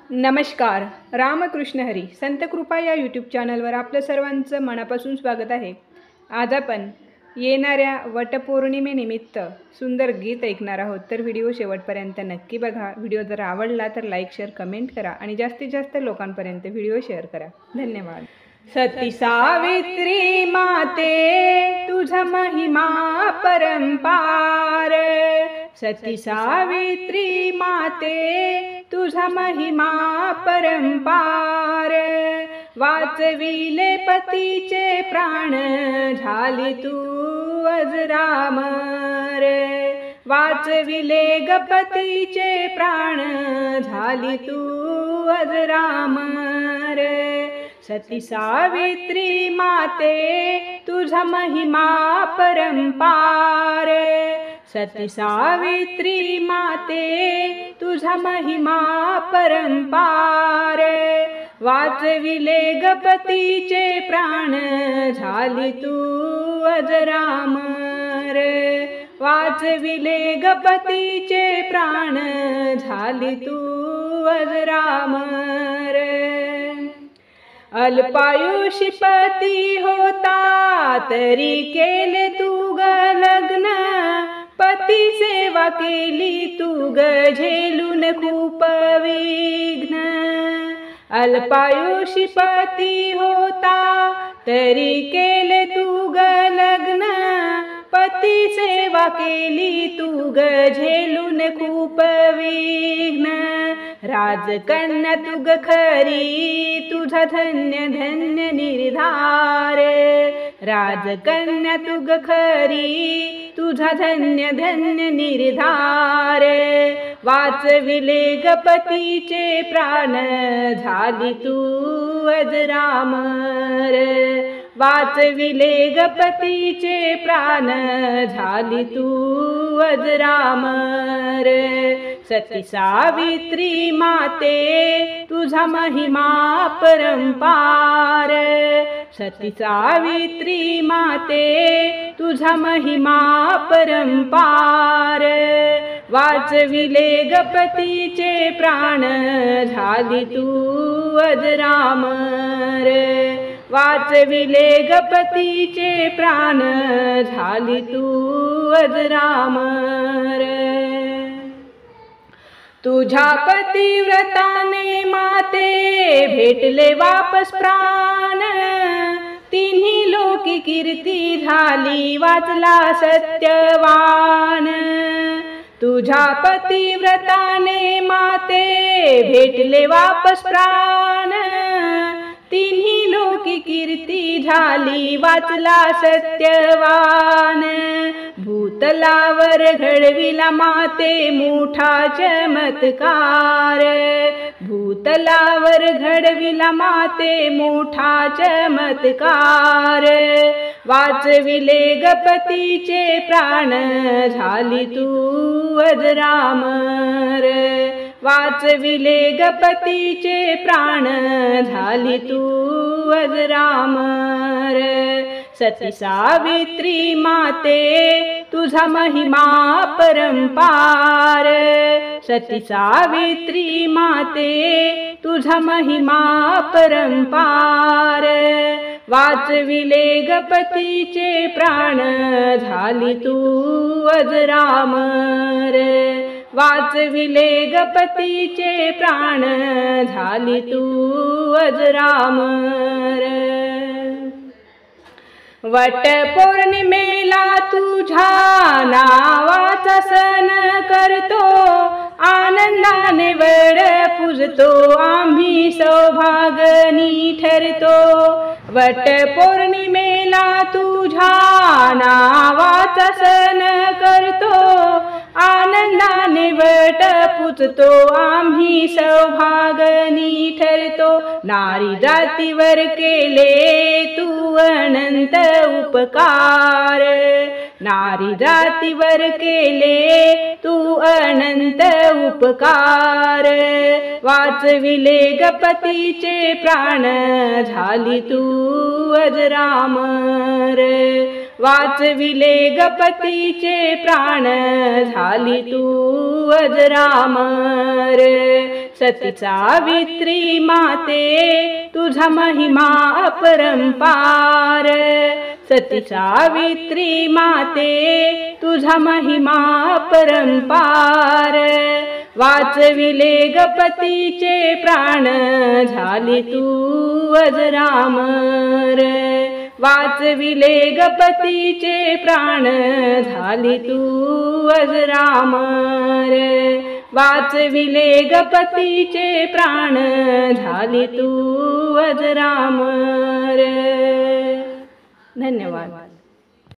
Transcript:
नमस्कार. रामकृष्ण हरी. संत कृपा या यूट्यूब चॅनलवर आपलं सर्वांचं मनापासून स्वागत आहे. आज आपण येणाऱ्या वटपौर्णिमेनिमित्त सुंदर गीत ऐकणार आहोत. तर व्हिडिओ शेवटपर्यंत नक्की बघा. व्हिडिओ जर आवडला तर लाईक शेअर कमेंट करा आणि जास्तीत जास्त लोकांपर्यंत व्हिडिओ शेअर करा. धन्यवाद. सती सावित्री माते तुझा महिमा परंपार. सती सावित्री माते तुझा महिमा परंपार. वाचविले पतीचे प्राण झाली तू अजरामर. वाचविले गपतीचे प्राण झाली तू अजरामर. सती सावित्री माते तुझा महिमा परंपार. सती सावित्री माते तुझा महिमा परंपार. वाचविले गपतीचे प्राण झाली तू अजरामर. वाचविले गपतीचे प्राण झाली तू अजरामर. अल्पायुषी पती होता तरी केले तू ग लग्न. पती सेवा केली तू ग झेलून खूप विघ्न. अल्पायुषी पती होता तरी केले तू ग लग्न. पती सेवा केली तू ग झेलून खूप विघ्न. राजकन्या तू ग खरी तुझा धन्य धन्य निर्धार. राजकन्या तू ग खरी तुझा धन्य धन्य निर्धार. वाचविले गपतीचे प्राण झाली तू अजरामर. वाचविले गपतीचे प्राण झाली तू अजरामर. सती सावित्री माते तुझा महिमा परंपार. सती सावित्री माते तुझा महिमा परंपार. वाचविले गपतीचे प्राण झाली तू अजरामर. वाचविले गपतीचे प्राण झाली तू अजरामर. तुझ्या पतिव्रताने माते भेटले वापस प्राण. तिन्ही लोकी कीर्ती झाली वाचला सत्यवान. तुझ्या पतिव्रताने माते भेटले वापस प्राण. तिन्ही लोकी कीर्ती झाली वाचला सत्यवान. भूतलावर घडविला माते मोठा चमत्कार. भूतलावर घडविला माते मोठा चमत्कार. वाचविले गपतीचे प्राण झाली तू अजरामर. वाचविले गपतीचे प्राण झाली तू अजरामर. सती सावित्री माते तुझा महिमा परंपार. सती सावित्री माते तुझा महिमा परंपार. वाचविले गपतीचे प्राण झाली तू अजरामर. वाचविले गपतीचे प्राण झाली तू अजरामर. वटपौर्णिमेला तुझ्या नावाचा सण करतो. आनंदाने वड पूजतो आम्ही सौभागनी ठरतो. वटपौर्णिमेला तुझ्या नावाचा सण करतो. आनंदाने वट पूजतो आम्ही सौभागनी ठरतो. नारी जातीवर केले तू अनंत उपकार. नारी जातीवर केले तू अनंत उपकार. वाचविले गपतीचे प्राण झाली तू अजरामर. वाचविले गपतीचे प्राण झाली तू अजरामर. सती सावित्री माते तुझा महिमा अपरंपार, सती सावित्री माते तुझा महिमा अपरंपार, वाचविले गपतीचे प्राण झाली तू अजरामर, वाचविले गपतीचे प्राण झाली तू अजरामर, वाचविले गपतीचे प्राण झाली तू अजरामर। धन्यवाद।